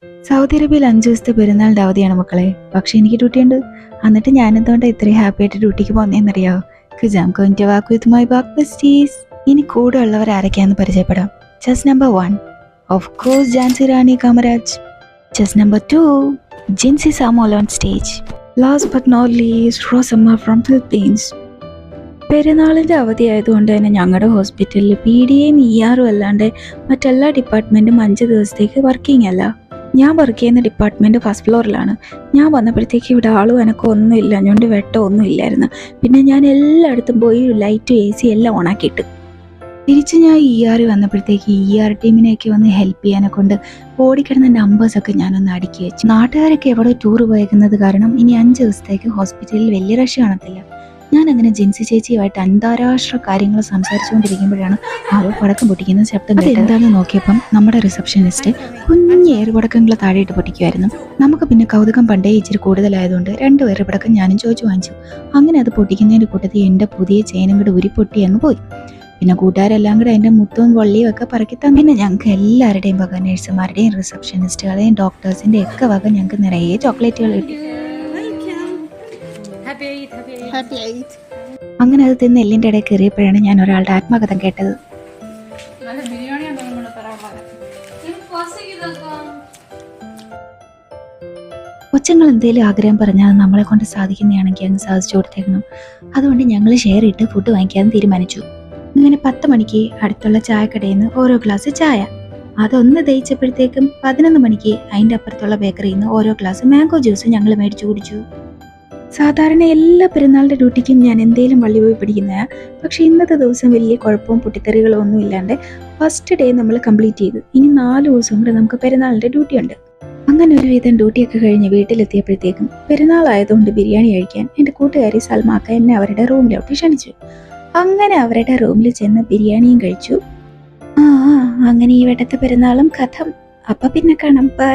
Saudi അറേബ്യയിൽ 5 ദിവസത്തെ പെരുന്നാളിൻ്റെ അവധിയാണ് മക്കളെ. പക്ഷെ എനിക്ക് ഡ്യൂട്ടി ഉണ്ട്. എന്നിട്ട് ഞാൻ എന്തുകൊണ്ട് ഇത്രയും ഹാപ്പി ആയിട്ട് ഡ്യൂട്ടിക്ക് പോകുന്നതെന്നറിയാവോ? ഇനി കൂടെ ഉള്ളവർ ആരൊക്കെയാന്ന് പരിചയപ്പെടാം. Chest number 1 of course Jancy Rani Kamaraj. Chest number 2 Jincy Samol on stage. Last but not least Rosamma from Philippines. പെരുന്നാളിൻ്റെ അവധി ആയതുകൊണ്ട് തന്നെ ഞങ്ങളുടെ ഹോസ്പിറ്റലിൽ PDAയും ERഉം അല്ലാണ്ട് മറ്റെല്ലാ ഡിപ്പാർട്ട്മെൻറ്റും 5 ദിവസത്തേക്ക് വർക്കിംഗ് അല്ല. ഞാൻ വർക്ക് ചെയ്യുന്ന ഡിപ്പാർട്ട്മെൻറ്റ് ഫസ്റ്റ് ഫ്ലോറിലാണ്. ഞാൻ വന്നപ്പോഴത്തേക്ക് ഇവിടെ ആളും എനക്കും ഒന്നും ഇല്ല, ഞൊണ്ട് വെട്ടം ഒന്നും ഇല്ലായിരുന്നു. പിന്നെ ഞാൻ എല്ലായിടത്തും പോയി ലൈറ്റും AC എല്ലാം ഓണാക്കിയിട്ട് തിരിച്ച് ഞാൻ ER വന്നപ്പോഴത്തേക്ക് ER ടീമിനെയൊക്കെ വന്ന് ഹെൽപ്പ് ചെയ്യാനെ കൊണ്ട് ഓടിക്കിടന്ന നമ്പേഴ്സൊക്കെ ഞാനൊന്ന് അടുക്കി വെച്ചു. നാട്ടുകാരൊക്കെ എവിടെ ടൂർ പോയേക്കുന്നത് കാരണം ഇനി 5 ദിവസത്തേക്ക് ഹോസ്പിറ്റലിൽ വലിയ റഷ് കാണത്തില്ല. ഞാൻ അങ്ങനെ ജിൻസി ചേച്ചിയുമായിട്ട് അന്താരാഷ്ട്ര കാര്യങ്ങൾ സംസാരിച്ചുകൊണ്ടിരിക്കുമ്പോഴാണ് ആരോ പടക്കം പൊട്ടിക്കുന്ന ശബ്ദം കേട്ടത്. എന്താണെന്ന് നോക്കിയപ്പം നമ്മുടെ റിസപ്ഷനിസ്റ്റ് കുഞ്ഞ് ഏറുപടക്കങ്ങൾ താഴെയിട്ട് പൊട്ടിക്കുമായിരുന്നു. നമുക്ക് പിന്നെ കൗതുകം പണ്ടേ ഇച്ചിരി കൂടുതലായതുകൊണ്ട് 2 ഏറുപടക്കം ഞാനും ചോദിച്ചു വാങ്ങിച്ചു. അങ്ങനെ അത് പൊട്ടിക്കുന്നതിൻ്റെ കൂട്ടത്തിൽ എൻ്റെ പുതിയ ചെയിനും കൂടെ ഉരിപ്പൊട്ടി അങ്ങ് പോയി. പിന്നെ കൂട്ടുകാരെല്ലാം കൂടെ എൻ്റെ മുത്തവും വള്ളിയും ഒക്കെ പറക്കി തന്നെ. പിന്നെ ഞങ്ങൾക്ക് എല്ലാവരുടെയും വക, നഴ്സുമാരുടെയും റിസപ്ഷനിസ്റ്റുകളുടെയും ഡോക്ടേഴ്സിൻ്റെ ഒക്കെ വക ഞങ്ങൾക്ക് നിറയെ ചോക്ലേറ്റുകൾ കിട്ടി. അങ്ങനെ അത് തിന്ന് എല്ലിൻ്റെ ഇടയിൽ കയറിയപ്പോഴാണ് ഞാൻ ഒരാളുടെ ആത്മകഥം കേട്ടത്. കൊച്ചുങ്ങൾ എന്തെങ്കിലും ആഗ്രഹം പറഞ്ഞാൽ നമ്മളെ കൊണ്ട് സാധിക്കുന്നതാണെങ്കിൽ അങ്ങ് സാധിച്ചു കൊടുത്തേക്കണം. അതുകൊണ്ട് ഞങ്ങൾ ഷെയർ ഇട്ട് ഫുഡ് വാങ്ങിക്കാൻ തീരുമാനിച്ചു. അങ്ങനെ 10 മണിക്ക് അടുത്തുള്ള ചായക്കടയിൽ നിന്ന് ഓരോ ഗ്ലാസ് ചായ. അതൊന്ന് ദഹിച്ചപ്പോഴത്തേക്കും 11 മണിക്ക് അതിൻ്റെ അപ്പുറത്തുള്ള ബേക്കറിയിൽ നിന്ന് ഓരോ ഗ്ലാസ് മാംഗോ ജ്യൂസ് ഞങ്ങൾ മേടിച്ചു കുടിച്ചു. സാധാരണ എല്ലാ പെരുന്നാളിൻ്റെ ഡ്യൂട്ടിക്കും ഞാൻ എന്തേലും വള്ളി പോയി പിടിക്കുന്നതാണ്. പക്ഷെ ഇന്നത്തെ ദിവസം വലിയ കുഴപ്പവും പൊട്ടിത്തെറികളോ ഒന്നും ഇല്ലാണ്ട് ഫസ്റ്റ് ഡേ നമ്മൾ കംപ്ലീറ്റ് ചെയ്തു. ഇനി 4 ദിവസം കൂടെ നമുക്ക് പെരുന്നാളിൻ്റെ ഡ്യൂട്ടി ഉണ്ട്. അങ്ങനെ ഒരുവിധം ഡ്യൂട്ടിയൊക്കെ കഴിഞ്ഞ് വീട്ടിലെത്തിയപ്പോഴത്തേക്കും പെരുന്നാളായതുകൊണ്ട് ബിരിയാണി കഴിക്കാൻ എൻ്റെ കൂട്ടുകാരി സൽമാക്ക എന്നെ അവരുടെ റൂമിലോട്ട് ക്ഷണിച്ചു. അങ്ങനെ അവരുടെ റൂമിൽ ചെന്ന് ബിരിയാണിയും കഴിച്ചു. അങ്ങനെ ഈ വട്ടത്തെ പെരുന്നാളും കഥം. അപ്പം പിന്നെ കാണാം. ബൈ.